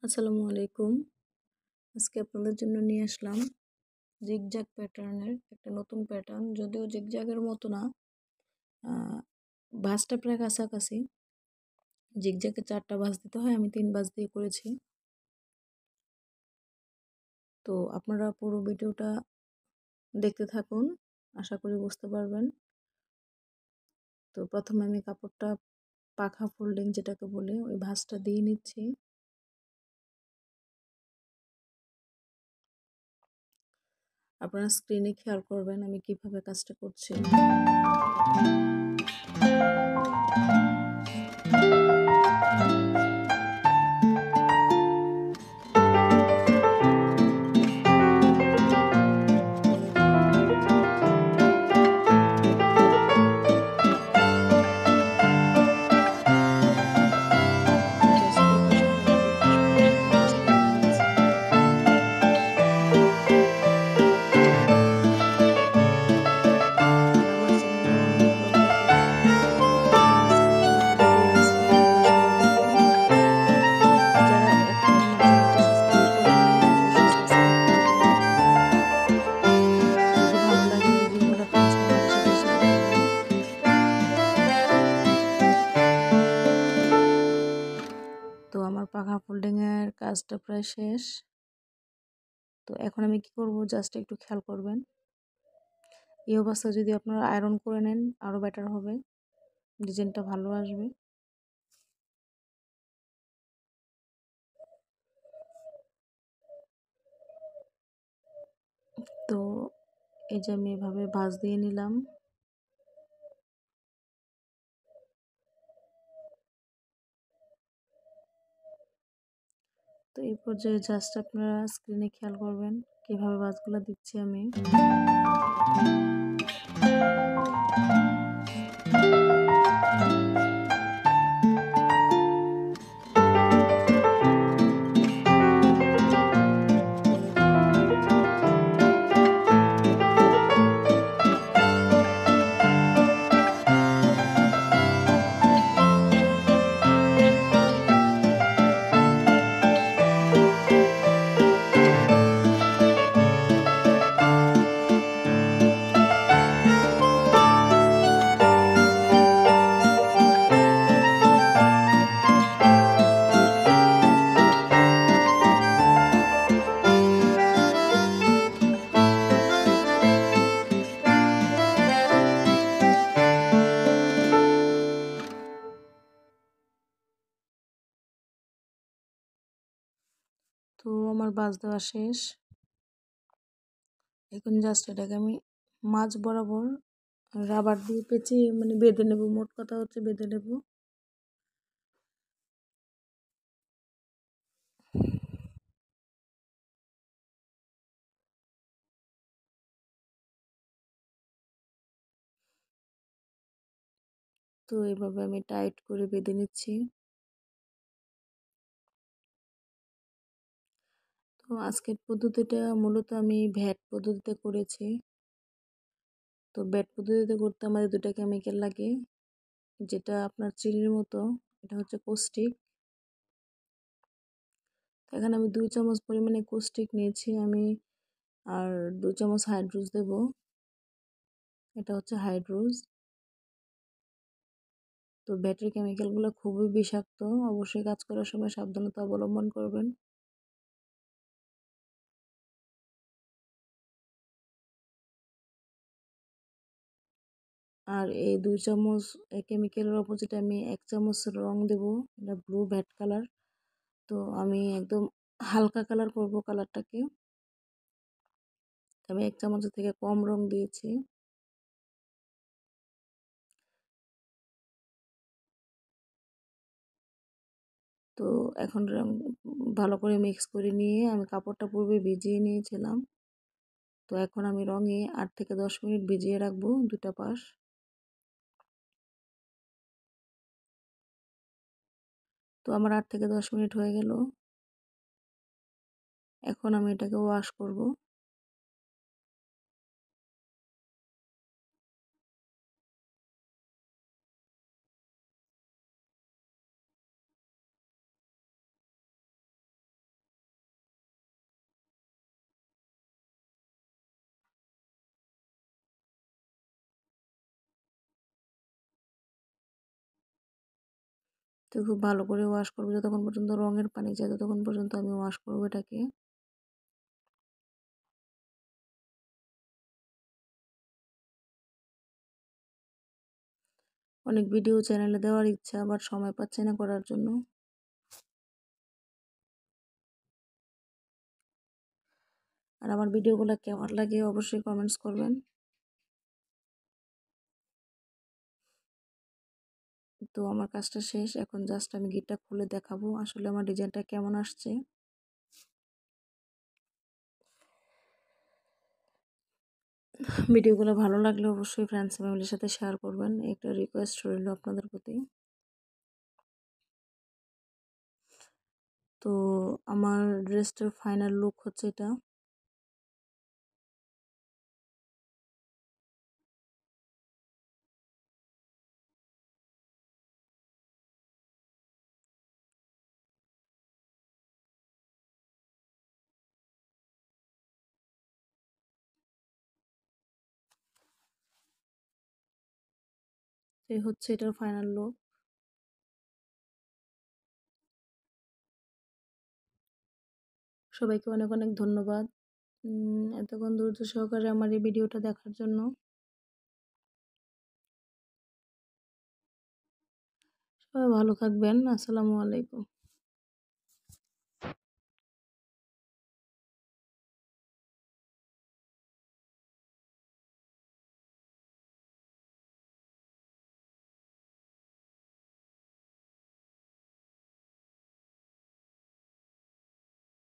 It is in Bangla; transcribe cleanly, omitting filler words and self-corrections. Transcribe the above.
আসসালামু আলাইকুম। আজকে আপনাদের জন্য নিয়ে আসলাম জিগজ্যাগ প্যাটার্নের একটা নতুন প্যাটার্ন। যদিও জিগজ্যাগের মতো না, ভাঁজটা প্রায় কাছাকাছি। জিগজ্যাগে 4টা ভাঁজ দিতে হয়, আমি 3 ভাঁজ দিয়ে করেছি। তো আপনারা পুরো ভিডিওটা দেখতে থাকুন, আশা করি বুঝতে পারবেন। তো প্রথমে আমি কাপড়টা পাখা ফোল্ডিং যেটাকে বলে ওই ভাঁজটা দিয়ে নিচ্ছি। আপনারা স্ক্রিনে খেয়াল করবেন আমি কিভাবে কাজটা করছি। তো আমার পাখা ফোল্ডিংয়ের কাজটা প্রায় শেষ। তো এখন আমি কি করব, জাস্ট একটু খেয়াল করবেন। এই অবস্থায় যদি আপনারা আয়রন করে নেন আরও বেটার হবে, ডিজাইনটা ভালো আসবে। তো এই যে আমি এভাবে ভাঁজ দিয়ে নিলাম। তো এই পর্যায়ে জাস্ট আপনারা স্ক্রিনে খেয়াল করবেন কিভাবে ভাঁজগুলো দিচ্ছি আমি। তো আমার ভাঁজ দেওয়া শেষ। এখন জাস্ট এটাকে আমি মাঝ বরাবর রাবার দিয়ে পেঁচিয়ে বেঁধে নেব। মোট কথা হচ্ছে বেঁধে নেব। তো এইভাবে আমি টাইট করে বেঁধে নিচ্ছি। তো আজকের পদ্ধতিটা মূলত আমি ভ্যাট পদ্ধতিতে করেছি। তো ভ্যাট পদ্ধতিতে করতে আমাদের 2টা কেমিক্যাল লাগে, যেটা আপনার চিনির মতো, এটা হচ্ছে কোস্টিক। এখানে আমি 2 চামচ পরিমাণে কোস্টিক নিয়েছি আমি, আর 2 চামচ হাইড্রোজ দেব। এটা হচ্ছে হাইড্রোজ। তো ব্যাটারি কেমিক্যালগুলো খুবই বিষাক্ত, অবশ্যই কাজ করার সময় সাবধানতা অবলম্বন করবেন। আর এই 2 চামচ কেমিক্যালের অপোজিটে আমি 1 চামচ রং দেব, এটা ব্লু ভ্যাট কালার। তো আমি একদম হালকা কালার করব কালারটাকে, আমি 1 চামচের থেকে কম রং দিয়েছি। তো এখন রং ভালো করে মিক্স করে নিয়ে আমি কাপড়টা পূর্বে ভিজিয়ে নিয়েছিলাম। তো এখন আমি রঙে 8 থেকে 10 মিনিট ভিজিয়ে রাখবো 2টা পাশ। তো আমার 8 থেকে 10 মিনিট হয়ে গেল। এখন আমি এটাকে ওয়াশ করব। তো খুব ভালো করে ওয়াশ করবো, যতক্ষণ পর্যন্ত রঙের পানি যায় ততক্ষণ পর্যন্ত আমি ওয়াশ করবো এটাকে। অনেক ভিডিও চ্যানেলে দেওয়ার ইচ্ছা, বাট সময় পাচ্ছি না করার জন্য। আর আমার ভিডিওগুলো কেমন লাগে অবশ্যই কমেন্টস করবেন। তো আমার কাজটা শেষ, এখন জাস্ট আমি গিটটা খুলে দেখাবো আসলে আমার ডিজাইনটা কেমন আসছে। ভিডিওগুলো ভালো লাগলে অবশ্যই ফ্রেন্ডস ফ্যামিলির সাথে শেয়ার করবেন, একটা রিকোয়েস্ট রইল আপনাদের প্রতি। তো আমার ড্রেসটার ফাইনাল লুক হচ্ছে এটা। এই হচ্ছে এটার ফাইনাল লুক। সবাইকে অনেক অনেক ধন্যবাদ এতক্ষণ ধৈর্য সহকারে আমার এই ভিডিওটা দেখার জন্য। সবাই ভালো থাকবেন। আসসালামু আলাইকুম।